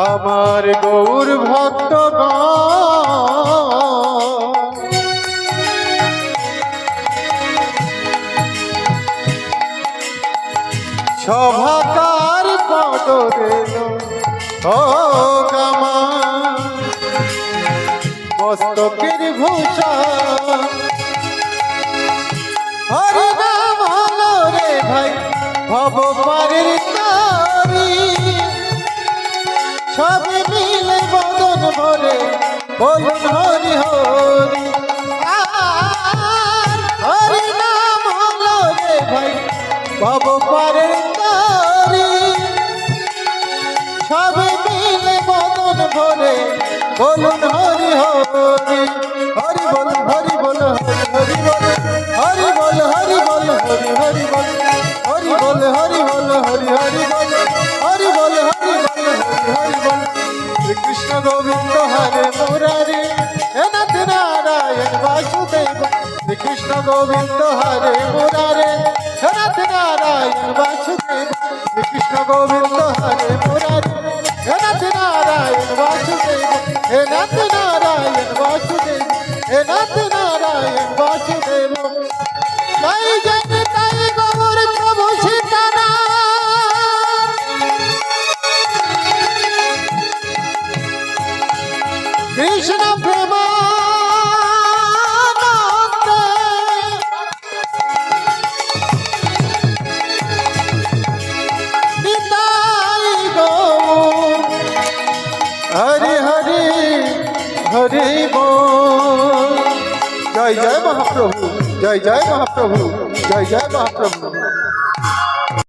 আমার গৌর ভক্ত সভাকার পদ দেন ও গামা মস্তকের ভূষা হরি নাম হলো রে ভাই ভব পারের তারি সব মিলে বদন ভরে বলুন হরি হরি হরি নাম হলো রে ভাই ভব পারের তারি সব মিলে বদন ভরে বলুন হরি হরি হরি বল হরি বল হরি বল হরি বল হরি বল হরি হরি বল হরি বল হরি বল হরি হরি বল হরি বল হরি বল হরি হরি বল শ্রী কৃষ্ণ গোবিন্দ হরে মুরারি হে নাথ নারায়ণ বাসুদেব শ্রী কৃষ্ণ গোবিন্দ হরে মুরারে হে নাথ নারায়ণ বাসুদেব শ্রী কৃষ্ণ গোবিন্দ হরে মুরারে হে নাথ নারায়ণ বাসুদেব হে নাথ নারায়ণ বাসুদেব হে নাথ নারায়ণ বাসুদেব তাই জানে তাই গৌর প্রভু সীতারাম কৃষ্ণ প্রেমানন্দে নিতাই গৌর হরি হরি হরি বল জয় জয় মহাপ্রভু জয় জয় মহাপ্রভু জয় জয় মহাপ্রভু।